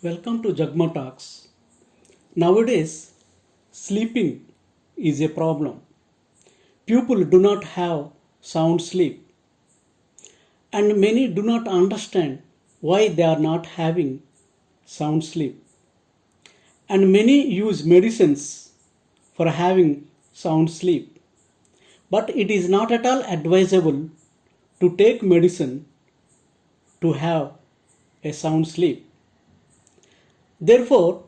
Welcome to Jagma Talks. Nowadays, sleeping is a problem. People do not have sound sleep, and many do not understand why they are not having sound sleep. And many use medicines for having sound sleep. But it is not at all advisable to take medicine to have a sound sleep. Therefore,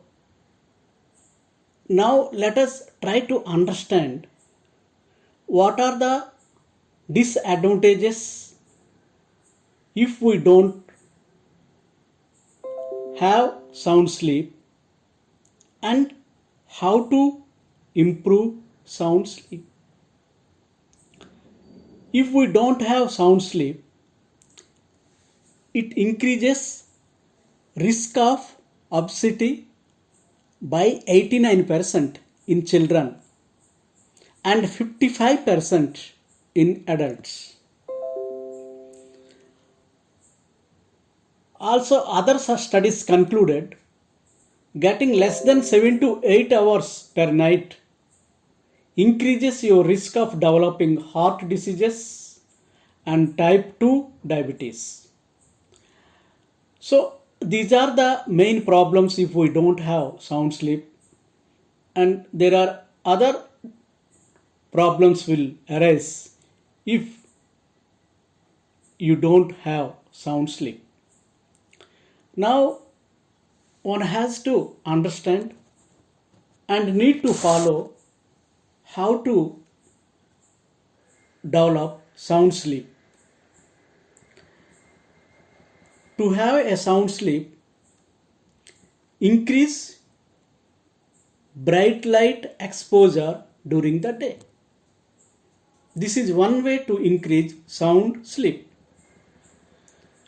now let us try to understand what are the disadvantages if we don't have sound sleep and how to improve sound sleep. If we don't have sound sleep, it increases risk of obesity by 89% in children and 55% in adults. Also, other studies concluded getting less than 7 to 8 hours per night increases your risk of developing heart diseases and type 2 diabetes. So, these are the main problems if we don't have sound sleep, and there are other problems will arise if you don't have sound sleep. Now, one has to understand and need to follow how to develop sound sleep. To have a sound sleep, increase bright light exposure during the day. This is one way to increase sound sleep.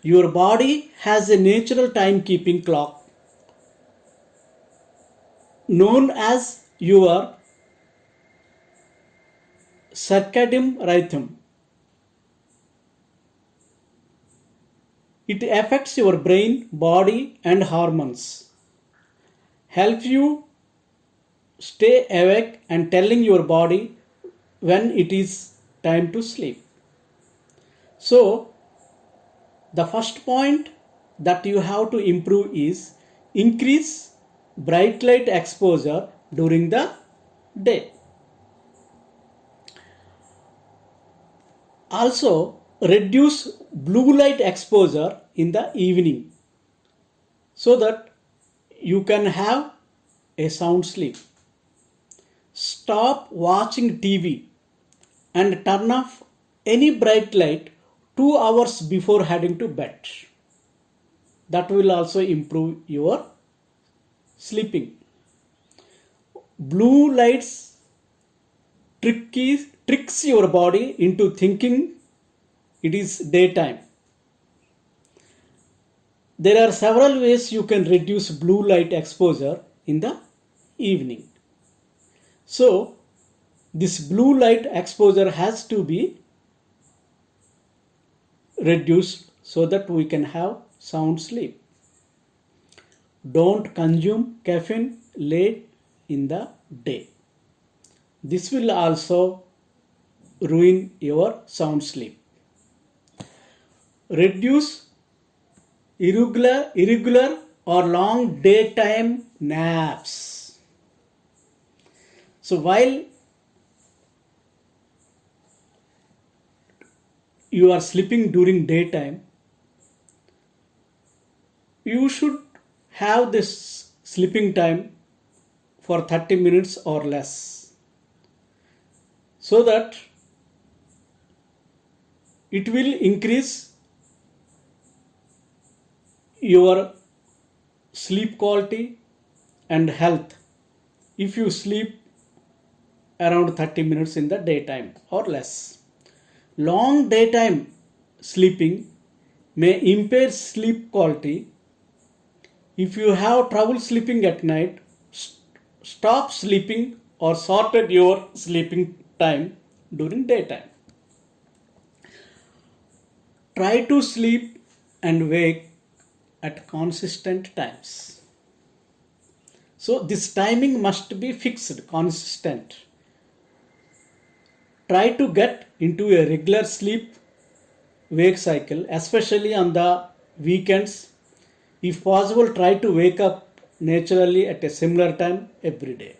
Your body has a natural timekeeping clock known as your circadian rhythm. It affects your brain, body, and hormones. Helps you stay awake and telling your body when it is time to sleep. So, the first point that you have to improve is increase bright light exposure during the day. Also, reduce blue light exposure in the evening so that you can have a sound sleep. Stop watching TV and turn off any bright light 2 hours before heading to bed. That will also improve your sleeping. Blue lights tricks your body into thinking it is daytime. There are several ways you can reduce blue light exposure in the evening. So, this blue light exposure has to be reduced so that we can have sound sleep. Don't consume caffeine late in the day. This will also ruin your sound sleep. Reduce irregular or long daytime naps. So while you are sleeping during daytime, you should have this sleeping time for 30 minutes or less so that it will increase your sleep quality and health if you sleep around 30 minutes in the daytime or less. Long daytime sleeping may impair sleep quality. If you have trouble sleeping at night, stop sleeping or shorten your sleeping time during daytime. Try to sleep and wake at consistent times. So this timing must be fixed, consistent. Try to get into a regular sleep wake cycle, especially on the weekends. If possible, try to wake up naturally at a similar time every day.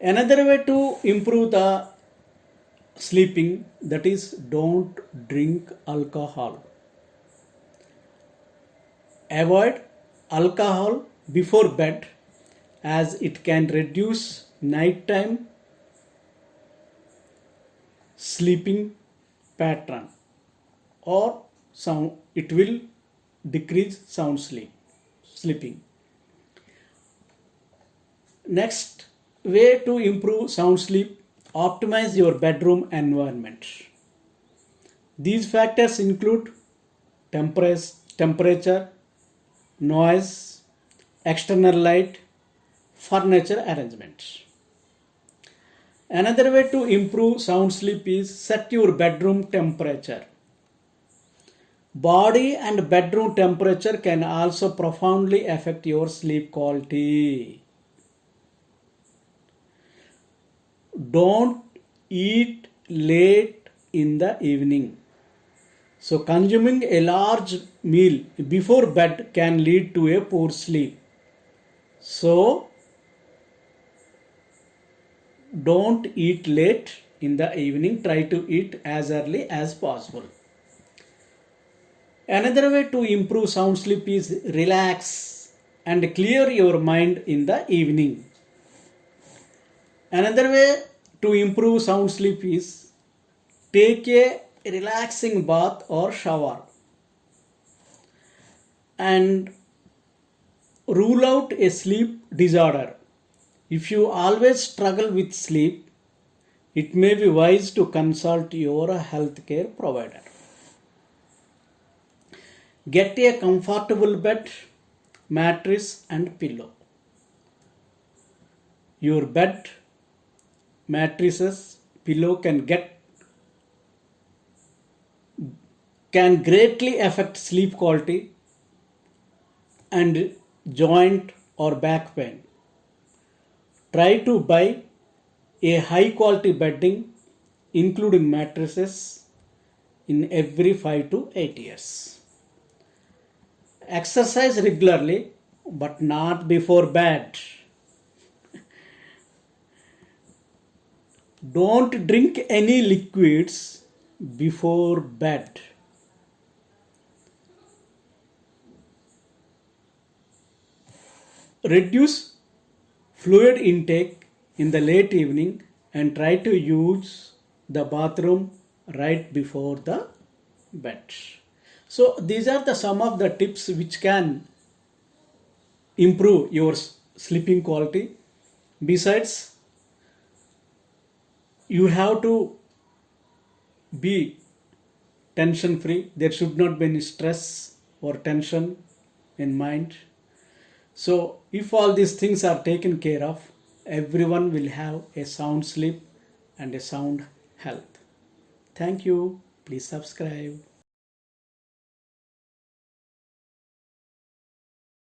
Another way to improve the sleeping, that is, don't drink alcohol. Avoid alcohol before bed as it can reduce nighttime sleeping pattern, or sound it will decrease sound sleeping. Next way to improve sound sleep, optimize your bedroom environment. These factors include temperature, noise, external light, furniture arrangement. Another way to improve sound sleep is set your bedroom temperature. Body and bedroom temperature can also profoundly affect your sleep quality. Don't eat late in the evening. So consuming a large meal before bed can lead to a poor sleep. So don't eat late in the evening. Try to eat as early as possible. Another way to improve sound sleep is relax and clear your mind in the evening. Another way to improve sound sleep is take a relaxing bath or shower and rule out a sleep disorder. If you always struggle with sleep, it may be wise to consult your healthcare provider. Get a comfortable bed, mattress and pillow. Your bed, mattresses, pillow can greatly affect sleep quality and joint or back pain. Try to buy a high quality bedding including mattresses in every 5 to 8 years. Exercise regularly but not before bed. Don't drink any liquids before bed. Reduce fluid intake in the late evening and try to use the bathroom right before the bed. So these are the some of the tips which can improve your sleeping quality. Besides, you have to be tension free. There should not be any stress or tension in mind. So if all these things are taken care of, everyone will have a sound sleep and a sound health. Thank you. Please subscribe.